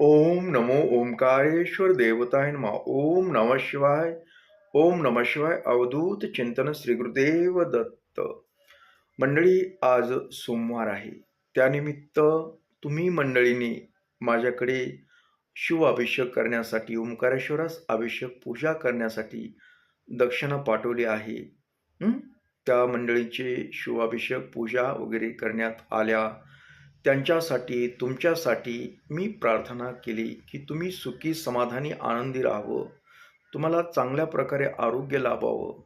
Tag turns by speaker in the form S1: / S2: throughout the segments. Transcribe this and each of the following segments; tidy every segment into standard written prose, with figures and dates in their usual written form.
S1: ओम नमो ओंकारेश्वर देवताय नमः. ओम नमः शिवाय. ओम नमः शिवाय. अवधूत चिंतन श्री गुरुदेव दत्त. मंडळी, आज सोमवार आहे. त्यानिमित्त तुम्ही मंडळींनी माझ्याकडे शिव अभिषेक करण्यासाठी, ओंकारेश्वरास अभिषेक पूजा करण्यासाठी दक्षिणा पाठवली आहे. हं? त्या मंडळींचे शिवाभिषेक पूजा वगैरे करण्यात आल्या. त्यांच्यासाठी, तुमच्यासाठी मी प्रार्थना केली की तुम्ही सुखी, समाधानी, आनंदी राहावं. तुम्हाला चांगल्या प्रकारे आरोग्य लाभावं.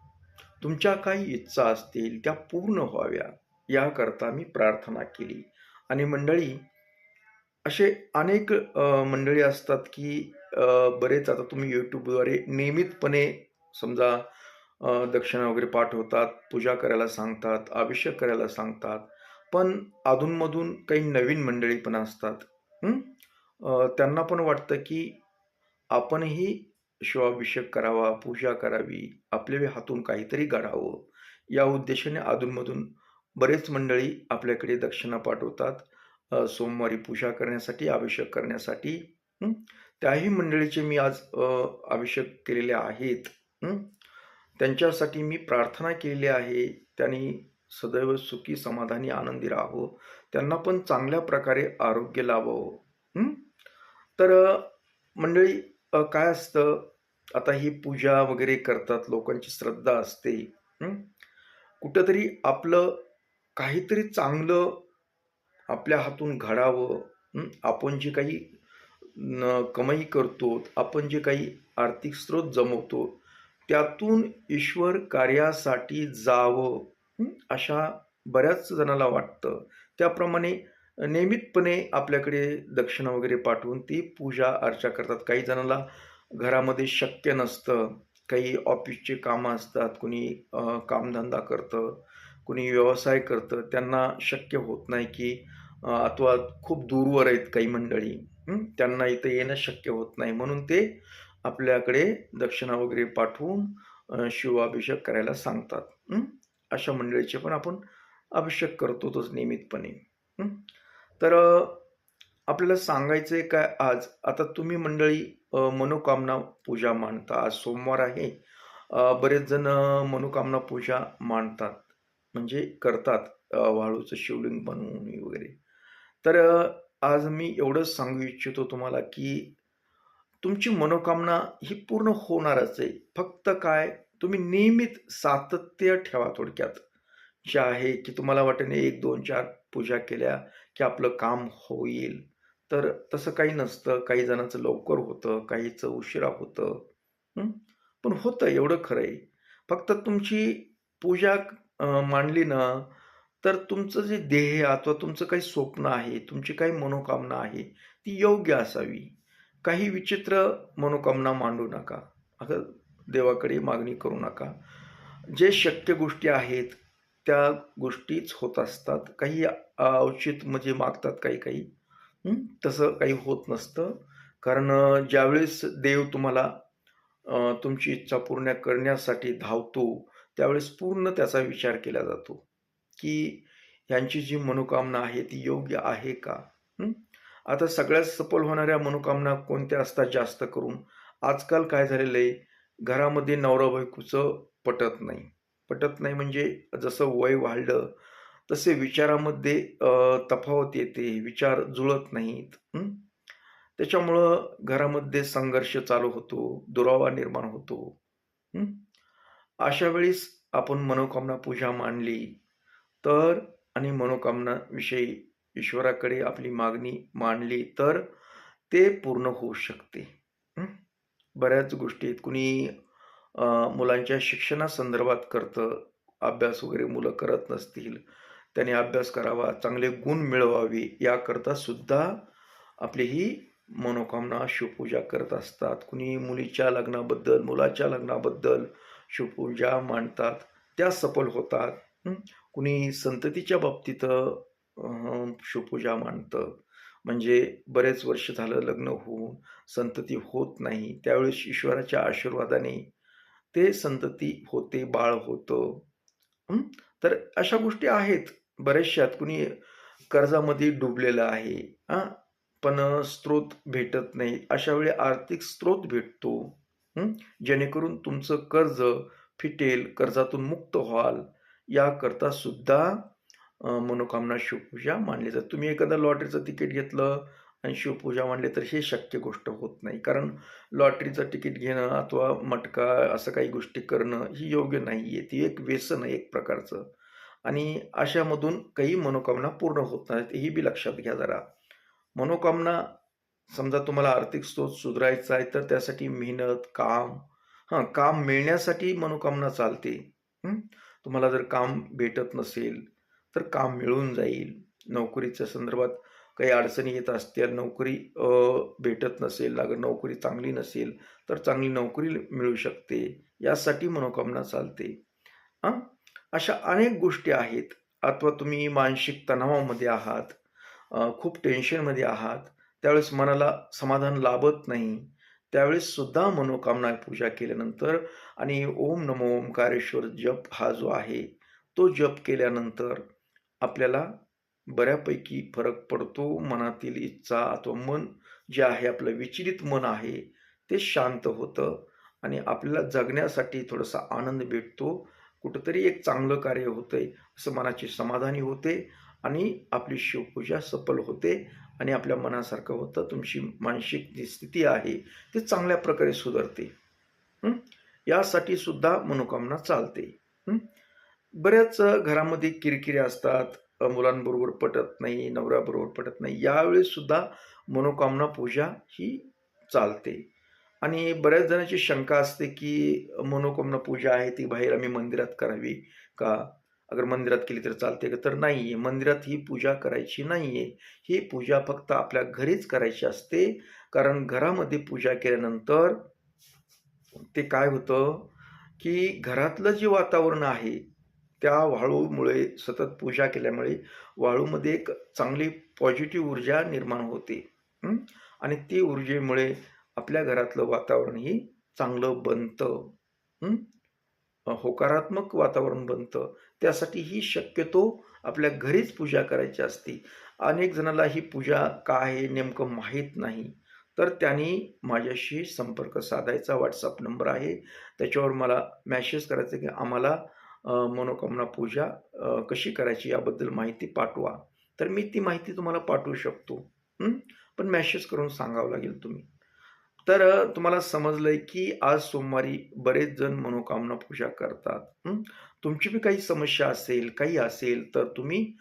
S1: तुमच्या काही इच्छा असतील त्या पूर्ण व्हाव्या, याकरता मी प्रार्थना केली. आणि मंडळी, असे अनेक मंडळी असतात की बरेच आता तुम्ही YouTubeद्वारे नियमितपणे समजा दक्षिणा वगैरे पाठवतात, पूजा करायला सांगतात, अभिषेक करायला सांगतात. पण अधूनमधून काही नवीन मंडळी पण असतात. हं? त्यांना पण वाटतं की आपणही शिवाभिषेक करावा, पूजा करावी, आपल्या हातून काहीतरी घडावं. या उद्देशाने अधूनमधून बरेच मंडळी आपल्याकडे दक्षिणा पाठवतात. सोमवारी पूजा करण्यासाठी, अभिषेक करण्यासाठी. हं. त्याही मंडळीचे मी आज अभिषेक केलेले आहेत. हं. त्यांच्यासाठी मी प्रार्थना केलेली आहे. त्यांनी सदैव सुखी, समाधानी, आनंदी राहावं. त्यांना पण चांगल्या प्रकारे आरोग्य लाभावं. हं. तर मंडळी, काय असतं, आता ही पूजा वगैरे करतात, लोकांची श्रद्धा असते. हं. कुठेतरी आपलं काहीतरी चांगलं आपल्या हातून घडावं. आपण जे काही कमाई करतो, आपण जे काही आर्थिक स्रोत जमवतो, त्यातून ईश्वर कार्यासाठी जावं, अशा बऱ्याच जणाला वाटतं. त्याप्रमाणे नियमितपणे आपल्याकडे दक्षिणा वगैरे पाठवून ती पूजा अर्चा करतात. काही जणाला घरामध्ये शक्य नसतं, काही ऑफिसचे कामं असतात, कुणी कामधंदा करतं, कुणी व्यवसाय करतं. त्यांना शक्य होत नाही की अथवा खूप दूरवर आहेत काही मंडळी. त्यांना इथं येणं शक्य होत नाही. म्हणून ते आपल्याकडे दक्षिणा वगैरे पाठवून शिवाभिषेक करायला सांगतात. अशा मंडळीचे पण आपण अभिषेक करतोच नियमितपणे. तर आपल्याला सांगायचं आहे काय आज, आता तुम्ही मंडळी मनोकामना पूजा मांडता. आज सोमवार आहे. बरेच जण मनोकामना पूजा मांडतात, म्हणजे करतात, वाळूचं शिवलिंग बनवून वगैरे. तर आज मी एवढंच सांगू इच्छितो तुम्हाला की तुमची मनोकामना ही पूर्ण होणारच आहे. फक्त काय, तुम्ही नियमित सातत्य ठेवा थोडक्यात. जे आहे की तुम्हाला वाटेल 1, 2, 4 पूजा केल्या की आपलं काम होईल. तर तसं काही नसतं. काही जणांचं लवकर होतं, काहीचं उशिरा होतं. हं. पण होतं एवढं खरं आहे. फक्त तुमची पूजा मांडली ना, तर तुमचं जे ध्येय अथवा तुमचं काही स्वप्न आहे, तुमची काही मनोकामना आहे, ती योग्य असावी. काही विचित्र मनोकामना मांडू नका. असं देवाकडे मागणी करू नका. जे शक्य गोष्टी आहेत, त्या गोष्टीच होत असतात. काही अवचित म्हणजे मागतात काही-काही. तसं काही होत नसतं. कारण ज्यावेळेस देव तुम्हाला तुमची इच्छा पूर्ण करण्यासाठी धावतो, त्यावेळेस पूर्ण त्याचा विचार केला जातो, की ह्यांची जी मनोकामना आहे ती योग्य आहे का? आता सगळ्यात सफल होणाऱ्या मनोकामना कोणत्या असतात जास्त करून? आजकाल काय झालेलं आहे, घरामध्ये नवरा-बायकोचं पटत नाही. पटत नाही म्हणजे जसं वय वाढलं, तसे विचारामध्ये तफावत येते, विचार जुळत नाहीत. त्याच्यामुळं घरामध्ये संघर्ष चालू होतो, दुरावा निर्माण होतो. हं. अशा वेळेस आपण मनोकामना पूजा मांडली तर, आणि मनोकामनाविषयी ईश्वराकडे आपली मागणी मांडली तर ते पूर्ण होऊ शकते. हं. बऱ्याच गोष्टी आहेत. कुणी मुलांच्या शिक्षणासंदर्भात करतं. अभ्यास वगैरे मुलं करत नसतील, त्याने अभ्यास करावा, चांगले गुण मिळवावे, याकरता सुद्धा आपली ही मनोकामना शिवपूजा करत असतात. कुणी मुलीच्या लग्नाबद्दल, मुलाच्या लग्नाबद्दल शिवपूजा मांडतात, त्या सफल होतात. कुणी संततीच्या बाबतीत शिवपूजा मांडतं. म्हणजे बरेच वर्ष झालं लग्न होऊन संतती होत नाही, त्यावेळेस ईश्वराच्या आशीर्वादाने ते संतती होते, बाळ होतं. तर अशा गोष्टी आहेत बऱ्याचशा. कुणी कर्जामध्ये डुबलेलं आहे. पण स्रोत भेटत नाही. अशा वेळी आर्थिक स्रोत भेटतो. हं. जेणेकरून तुमचं कर्ज फिटेल, कर्जातून मुक्त व्हाल. याकरता सुद्धा मनोकामना शिवपूजा मानली जाते. तुम्ही एखादं लॉटरीचं तिकीट घेतलं आणि शिवपूजा मांडली तर हे शक्य गोष्ट होत नाही. कारण लॉटरीचं तिकीट घेणं अथवा मटका असं काही गोष्टी करणं ही योग्य नाहीये. ती एक व्यसन आहे एक प्रकारचं आणि अशामधून काही मनोकामना पूर्ण होत नाहीत. ही बी लक्षात घ्या जरा. मनोकामना समजा तुम्हाला आर्थिक स्रोत सुधारायचा आहे तर त्यासाठी मेहनत, काम काम मिळण्यासाठी मनोकामना चालते. हं. तुम्हाला जर काम भेटत नसेल, तर काम मिळून जाईल. नोकरीच्या संदर्भात काही अडचणी येत असतील, नोकरी भेटत नसेल, अगर नोकरी चांगली नसेल, तर चांगली नोकरी मिळू शकते. यासाठी मनोकामना चालते. हां. अशा अनेक गोष्टी आहेत. अथवा तुम्ही मानसिक तणावामध्ये आहात, खूप टेन्शनमध्ये आहात, त्यावेळेस मनाला समाधान लाभत नाही. त्यावेळेस सुद्धा मनोकामना पूजा केल्यानंतर आणि ओम नमो ओंकारेश्वर जप हा जो आहे, तो जप केल्यानंतर आपल्याला बऱ्यापैकी फरक पडतो. मनातील इच्छा अथवा मन जे आहे आपलं विचलित मन आहे, ते शांत होतं आणि आपल्याला जगण्यासाठी थोडासा आनंद भेटतो. कुठेतरी एक चांगलं कार्य होतंय, असं मनाची समाधानी होते आणि आपली शिवपूजा सफल होते आणि आपल्या मनासारखं होतं. तुमची मानसिक जी स्थिती आहे, ती चांगल्या प्रकारे सुधारते. हं. यासाठी सुद्धा मनोकामना चालते. हं. बऱ्याच घरामध्ये किरकिरी असतात. मुलांबरोबर पटत नाही, नवऱ्याबरोबर पटत नाही. यावेळेस सुद्धा मनोकामना पूजा ही चालते. आणि बऱ्याच जणांची शंका असते, की मनोकामना पूजा आहे ती बाहेर आम्ही मंदिरात करावी का? अगर मंदिरात केली तर चालते का? तर नाहीये. मंदिरात ही पूजा करायची नाहीये. ही पूजा फक्त आपल्या घरीच करायची असते. कारण घरामध्ये पूजा केल्यानंतर ते काय होतं, की घरातलं जे वातावरण आहे, त्या वाळूमुळे सतत पूजा केल्यामुळे वाळूमध्ये एक चांगली पॉझिटिव्ह ऊर्जा निर्माण होते. हं. आणि ती ऊर्जेमुळे आपल्या घरातलं वातावरणही चांगलं बनतं. हं. होकारात्मक वातावरण बनतं. त्यासाठी ही शक्यतो आपल्या घरीच पूजा करायची असते. अनेक जणाला ही पूजा काय आहे नेमकं माहीत नाही. तर त्यांनी माझ्याशी संपर्क साधायचा. WhatsApp नंबर आहे. त्याच्यावर मला मेसेज करायचा की आम्हाला मनोकामना पूजा कशी करायची याबद्दल माहिती पाठवा. तर मी ती माहिती तुम्हाला पाठवू शकतो. हं. पण मेसेज करून सांगावं लागेल तुम्ही. तर तुम्हाला समजलंय की आज सोमवारी बरेच जण मनोकामना पूजा करतात. तुमची बी काही समस्या असेल, काही असेल तर तुम्ही